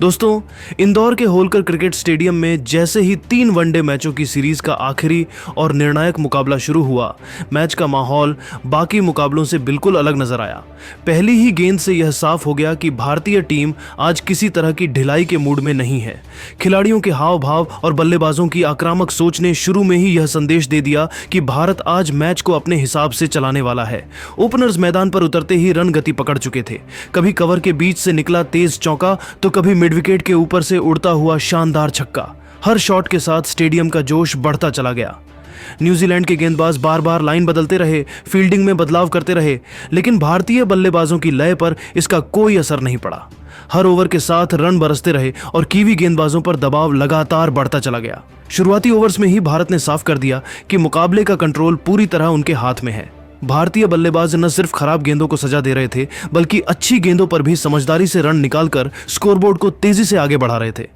दोस्तों, इंदौर के Holkar cricket stadium में जैसे ही 3 वनडे मैचों की सीरीज का आखिरी और निर्णायक मुकाबला शुरू हुआ, मैच का माहौल बाकी मुकाबलों से बिल्कुल अलग नजर आया। पहली ही गेंद से यह साफ हो गया कि भारतीय टीम आज किसी तरह की ढिलाई के मूड में नहीं है। खिलाड़ियों के हाव भाव और बल्लेबाजों की आक्रामक सोच ने शुरू में ही यह संदेश दे दिया कि भारत आज मैच को अपने हिसाब से चलाने वाला है। ओपनर्स मैदान पर उतरते ही रन गति पकड़ चुके थे। कभी कवर के बीच से निकला तेज चौका तो कभी मिड विकेट के ऊपर से उड़ता हुआ शानदार छक्का। हर शॉट के साथ स्टेडियम का जोश बढ़ता चला गया। न्यूजीलैंड के गेंदबाज बार बार लाइन बदलते रहे, फील्डिंग में बदलाव करते रहे, लेकिन भारतीय बल्लेबाजों की लय पर इसका कोई असर नहीं पड़ा। हर ओवर के साथ रन बरसते रहे और कीवी गेंदबाजों पर दबाव लगातार बढ़ता चला गया। शुरुआती ओवर्स में ही भारत ने साफ कर दिया कि मुकाबले का कंट्रोल पूरी तरह उनके हाथ में है। भारतीय बल्लेबाज न सिर्फ खराब गेंदों को सजा दे रहे थे, बल्कि अच्छी गेंदों पर भी समझदारी से रन निकालकर स्कोरबोर्ड को तेजी से आगे बढ़ा रहे थे।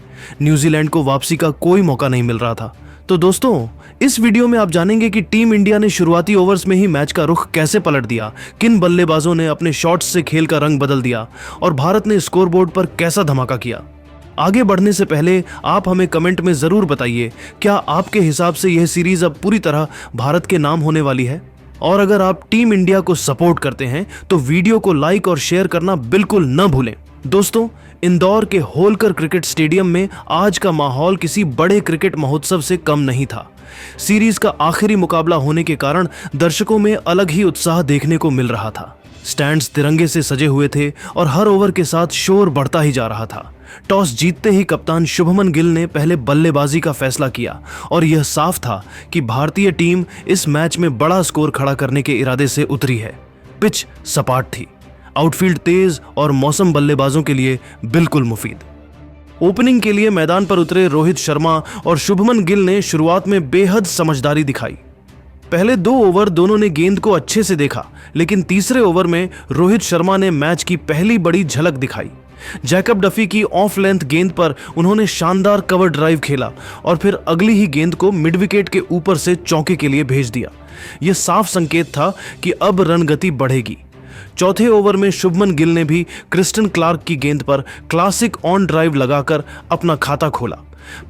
न्यूजीलैंड को वापसी का कोई मौका नहीं मिल रहा था। तो दोस्तों, इस वीडियो में आप जानेंगे कि टीम इंडिया ने शुरुआती ओवर्स में ही मैच का रुख कैसे पलट दिया, किन बल्लेबाजों ने अपने शॉट्स से खेल का रंग बदल दिया और भारत ने स्कोरबोर्ड पर कैसा धमाका किया। आगे बढ़ने से पहले आप हमें कमेंट में जरूर बताइए, क्या आपके हिसाब से यह सीरीज अब पूरी तरह भारत के नाम होने वाली है? और अगर आप टीम इंडिया को सपोर्ट करते हैं तो वीडियो को लाइक और शेयर करना बिल्कुल न भूलें। दोस्तों, इंदौर के होलकर क्रिकेट स्टेडियम में आज का माहौल किसी बड़े क्रिकेट महोत्सव से कम नहीं था। सीरीज का आखिरी मुकाबला होने के कारण दर्शकों में अलग ही उत्साह देखने को मिल रहा था। स्टैंड्स तिरंगे से सजे हुए थे और हर ओवर के साथ शोर बढ़ता ही जा रहा था। टॉस जीतते ही कप्तान शुभमन गिल ने पहले बल्लेबाजी का फैसला किया और यह साफ था कि भारतीय टीम इस मैच में बड़ा स्कोर खड़ा करने के इरादे से उतरी है। पिच सपाट थी, आउटफील्ड तेज और मौसम बल्लेबाजों के लिए बिल्कुल मुफीद। ओपनिंग के लिए मैदान पर उतरे रोहित शर्मा और शुभमन गिल ने शुरुआत में बेहद समझदारी दिखाई। पहले 2 ओवर दोनों ने गेंद को अच्छे से देखा, लेकिन तीसरे ओवर में रोहित शर्मा ने मैच की पहली बड़ी झलक दिखाई। जैकब डफी की ऑफ लेंथ गेंद पर उन्होंने शानदार कवर ड्राइव खेला और फिर अगली ही गेंद को मिड विकेट के ऊपर से चौके के लिए भेज दिया। यह साफ संकेत था कि अब रन गति बढ़ेगी। चौथे ओवर में शुभमन गिल ने भी क्रिस्टन क्लार्क की गेंद पर क्लासिक ऑन ड्राइव लगाकर अपना खाता खोला।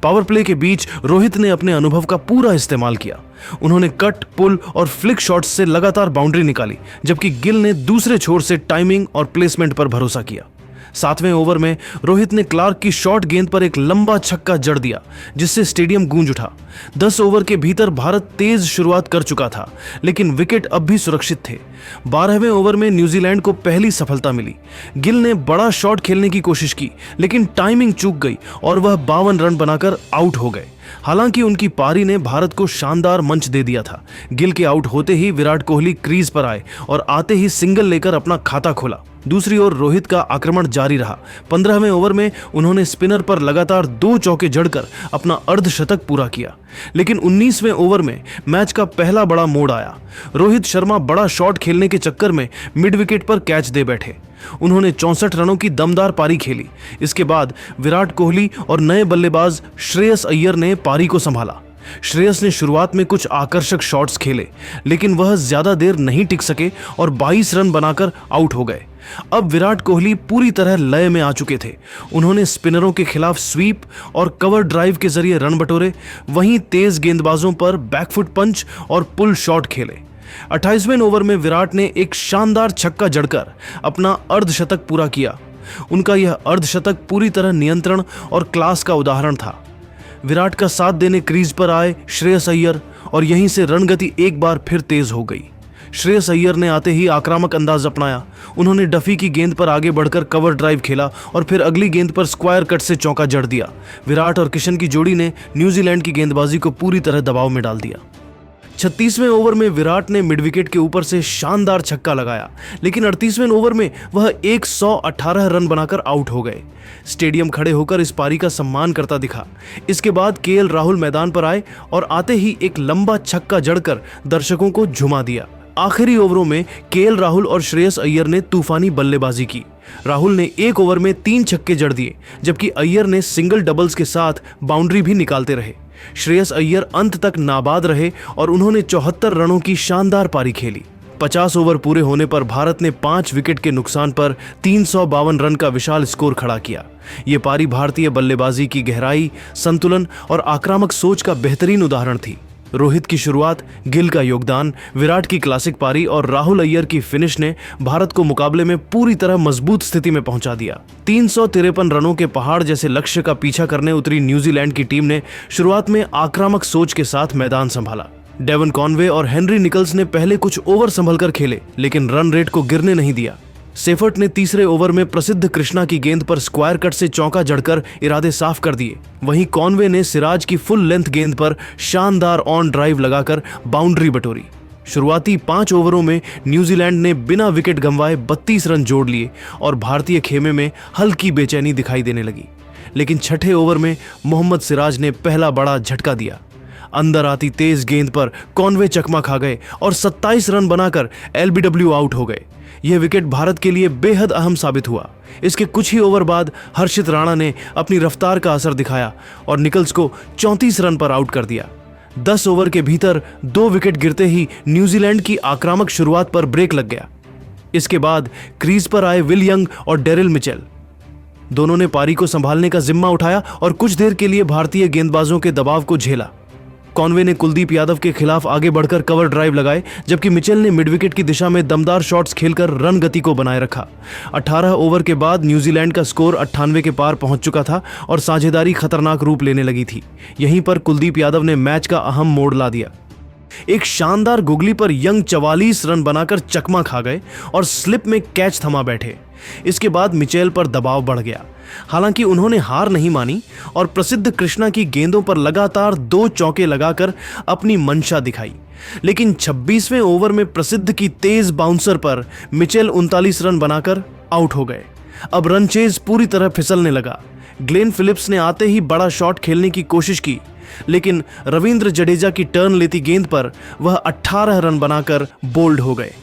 पावर प्ले के बीच रोहित ने अपने अनुभव का पूरा इस्तेमाल किया। उन्होंने कट, पुल और फ्लिक शॉट्स से लगातार बाउंड्री निकाली, जबकि गिल ने दूसरे छोर से टाइमिंग और प्लेसमेंट पर भरोसा किया। 7वें ओवर में रोहित ने क्लार्क की शॉर्ट गेंद पर एक लंबा छक्का जड़ दिया, जिससे स्टेडियम गूंज उठा। 10 ओवर के भीतर भारत तेज शुरुआत कर चुका था, लेकिन विकेट अब भी सुरक्षित थे। 12वें ओवर में न्यूजीलैंड को पहली सफलता मिली। गिल ने बड़ा शॉट खेलने की कोशिश की, लेकिन टाइमिंग चूक गई और वह 52 रन बनाकर आउट हो गए। हालांकि उनकी पारी ने भारत को शानदार मंच दे दिया था। गिल के आउट होते ही विराट कोहली क्रीज पर आए और आते ही सिंगल लेकर अपना खाता खोला। दूसरी ओर रोहित का आक्रमण जारी रहा। 15वें ओवर में उन्होंने स्पिनर पर लगातार 2 चौके जड़कर अपना अर्धशतक पूरा किया, लेकिन 19वें ओवर में मैच का पहला बड़ा मोड़ आया। रोहित शर्मा बड़ा शॉट खेलने के चक्कर में मिड विकेट पर कैच दे बैठे। उन्होंने 64 रनों की दमदार पारी खेली। इसके बाद विराट कोहली और नए बल्लेबाज श्रेयस अय्यर ने पारी को संभाला। श्रेयस ने शुरुआत में कुछ आकर्षक शॉट्स खेले, लेकिन वह ज्यादा देर नहीं टिक सके और 22 रन बनाकर आउट हो गए। अब विराट कोहली पूरी तरह लय में आ चुके थे। उन्होंने स्पिनरों के खिलाफ स्वीप और कवर ड्राइव के जरिए रन बटोरे, वहीं तेज गेंदबाजों पर बैकफुट पंच और पुल शॉट खेले। 28वें ओवर में विराट ने एक शानदार छक्का जड़कर अपना अर्धशतक पूरा किया। उनका यह अर्धशतक पूरी तरह नियंत्रण और क्लास का उदाहरण था। विराट का साथ देने क्रीज पर आए श्रेयस अय्यर और यहीं से रन गति एक बार फिर तेज हो गई। श्रेयस अय्यर ने आते ही आक्रामक अंदाज अपनाया। उन्होंने डफी की गेंद पर आगे बढ़कर कवर ड्राइव खेला और फिर अगली गेंद पर स्क्वायर कट से चौका जड़ दिया। विराट और किशन की जोड़ी ने न्यूजीलैंड की गेंदबाजी को पूरी तरह दबाव में डाल दिया। 36वें ओवर में विराट ने मिड विकेट के ऊपर से शानदार छक्का लगाया, लेकिन 38वें ओवर में वह 118 रन बनाकर आउट हो गए। स्टेडियम खड़े होकर इस पारी का सम्मान करता दिखा। इसके बाद केएल राहुल मैदान पर आए और आते ही एक लंबा छक्का जड़कर दर्शकों को झुमा दिया। आखिरी ओवरों में केएल राहुल और श्रेयस अय्यर ने तूफानी बल्लेबाजी की। राहुल ने 1 ओवर में 3 छक्के जड़ दिए, जबकि अय्यर ने सिंगल डबल्स के साथ बाउंड्री भी निकालते रहे। श्रेयस अय्यर अंत तक नाबाद रहे और उन्होंने 74 रनों की शानदार पारी खेली। 50 ओवर पूरे होने पर भारत ने 5 विकेट के नुकसान पर 352 रन का विशाल स्कोर खड़ा किया। ये पारी भारतीय बल्लेबाजी की गहराई, संतुलन और आक्रामक सोच का बेहतरीन उदाहरण थी। रोहित की शुरुआत, गिल का योगदान, विराट की क्लासिक पारी और राहुल अय्यर की फिनिश ने भारत को मुकाबले में पूरी तरह मजबूत स्थिति में पहुंचा दिया। 353 रनों के पहाड़ जैसे लक्ष्य का पीछा करने उतरी न्यूजीलैंड की टीम ने शुरुआत में आक्रामक सोच के साथ मैदान संभाला। डेवन कॉनवे और हेनरी निकल्स ने पहले कुछ ओवर संभलकर खेले, लेकिन रन रेट को गिरने नहीं दिया। सेफर्ट ने तीसरे ओवर में प्रसिद्ध कृष्णा की गेंद पर स्क्वायर कट से चौका जड़कर इरादे साफ कर दिए। वहीं कॉनवे ने सिराज की फुल लेंथ गेंद पर शानदार ऑन ड्राइव लगाकर बाउंड्री बटोरी। शुरुआती 5 ओवरों में न्यूजीलैंड ने बिना विकेट गंवाए 32 रन जोड़ लिए और भारतीय खेमे में हल्की बेचैनी दिखाई देने लगी। लेकिन छठे ओवर में मोहम्मद सिराज ने पहला बड़ा झटका दिया। अंदर आती तेज गेंद पर कॉनवे चकमा खा गए और 27 रन बनाकर एलबीडब्ल्यू आउट हो गए। यह विकेट भारत के लिए बेहद अहम साबित हुआ। इसके कुछ ही ओवर बाद हर्षित राणा ने अपनी रफ्तार का असर दिखाया और निकल्स को 34 रन पर आउट कर दिया। 10 ओवर के भीतर 2 विकेट गिरते ही न्यूजीलैंड की आक्रामक शुरुआत पर ब्रेक लग गया। इसके बाद क्रीज पर आए विल यंग और डेरिल मिचेल। दोनों ने पारी को संभालने का जिम्मा उठाया और कुछ देर के लिए भारतीय गेंदबाजों के दबाव को झेला। कॉनवे ने कुलदीप यादव के खिलाफ आगे बढ़कर कवर ड्राइव लगाए, जबकि मिचेल ने मिड विकेट की दिशा में दमदार शॉट्स खेलकर रन गति को बनाए रखा। 18 ओवर के बाद न्यूजीलैंड का स्कोर 98 के पार पहुंच चुका था और साझेदारी खतरनाक रूप लेने लगी थी। यहीं पर कुलदीप यादव ने मैच का अहम मोड़ ला दिया। एक शानदार गुगली पर यंग 44 रन बनाकर चकमा खा गए और स्लिप में कैच थमा बैठे। इसके बाद मिचेल पर दबाव बढ़ गया। हालांकि उन्होंने हार नहीं मानी और प्रसिद्ध कृष्णा की गेंदों पर लगातार 2 चौके लगाकर अपनी मंशा दिखाई। लेकिन 26वें ओवर में प्रसिद्ध की तेज बाउंसर पर मिचेल 39 रन बनाकर आउट हो गए। अब रन चेज पूरी तरह फिसलने लगा। ग्लेन फिलिप्स ने आते ही बड़ा शॉट खेलने की कोशिश की, लेकिन रविंद्र जडेजा की टर्न लेती गेंद पर वह 18 रन बनाकर बोल्ड हो गए।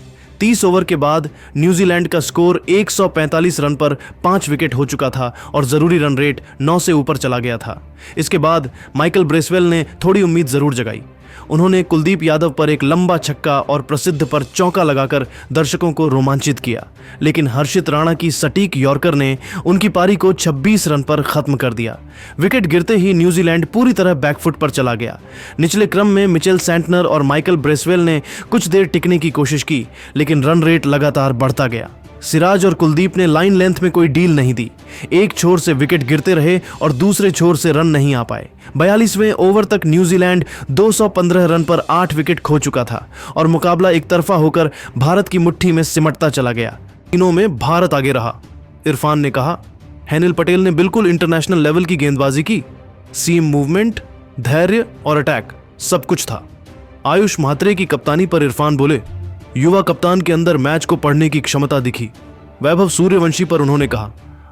30 ओवर के बाद न्यूजीलैंड का स्कोर 145 रन पर 5 विकेट हो चुका था और जरूरी रन रेट 9 से ऊपर चला गया था। इसके बाद माइकल ब्रेसवेल ने थोड़ी उम्मीद जरूर जगाई। उन्होंने कुलदीप यादव पर एक लंबा छक्का और प्रसिद्ध पर चौका लगाकर दर्शकों को रोमांचित किया, लेकिन हर्षित राणा की सटीक यॉर्कर ने उनकी पारी को 26 रन पर खत्म कर दिया। विकेट गिरते ही न्यूजीलैंड पूरी तरह बैकफुट पर चला गया। निचले क्रम में मिचेल सैंटनर और माइकल ब्रेसवेल ने कुछ देर टिकने की कोशिश की, लेकिन रन रेट लगातार बढ़ता गया। सिराज और कुलदीप ने लाइन लेंथ में कोई डील नहीं दी। एक छोर से विकेट गिरते रहे और दूसरे छोर से रन नहीं आ पाए। 42वें ओवर तक न्यूजीलैंड 215 रन पर 8 विकेट खो चुका था और मुकाबला एक तरफा होकर भारत की मुट्ठी में सिमटता चला गया। तीनों में भारत आगे रहा। इरफान ने कहा, हेनिल पटेल ने बिल्कुल इंटरनेशनल लेवल की गेंदबाजी की। सीम मूवमेंट, धैर्य और अटैक सब कुछ था। आयुष म्हात्रे की कप्तानी पर इरफान बोले, युवा कप्तान के अंदर मैच को पढ़ने की क्षमता दिखी। वैभव सूर्यवंशी पर उन्होंने कहा,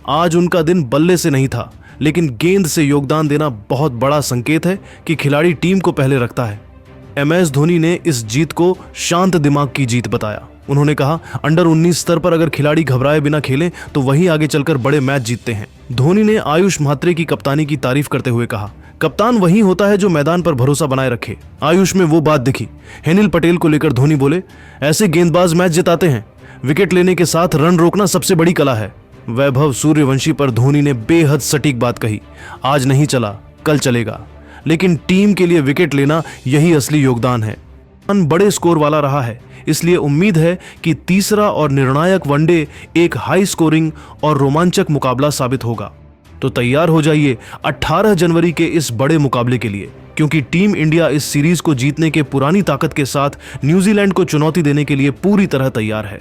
आज उनका दिन बल्ले से नहीं था, लेकिन गेंद से योगदान देना बहुत बड़ा संकेत है कि खिलाड़ी टीम को पहले रखता है। MS धोनी ने इस जीत को शांत दिमाग की जीत बताया। उन्होंने कहा, अंडर 19 स्तर पर अगर खिलाड़ी घबराए बिना खेलें तो वही आगे चलकर बड़े मैच जीतते हैं। धोनी ने आयुष म्हात्रे की कप्तानी की तारीफ करते हुए कहा, कप्तान वही होता है जो मैदान पर भरोसा बनाए रखे। आयुष में वो बात दिखी। हेनिल पटेल को लेकर धोनी बोले, ऐसे गेंदबाज मैच जिताते हैं। विकेट लेने के साथ रन रोकना सबसे बड़ी कला है। वैभव सूर्यवंशी पर धोनी ने बेहद सटीक बात कही, आज नहीं चला कल चलेगा, लेकिन टीम के लिए विकेट लेना यही असली योगदान है। बड़े स्कोर वाला रहा है, इसलिए उम्मीद है कि तीसरा और निर्णायक वनडे एक हाई स्कोरिंग और रोमांचक मुकाबला साबित होगा। तो तैयार हो जाइए 18 जनवरी के इस बड़े मुकाबले के लिए, क्योंकि टीम इंडिया इस सीरीज को जीतने के पुरानी ताकत के साथ न्यूजीलैंड को चुनौती देने के लिए पूरी तरह तैयार है।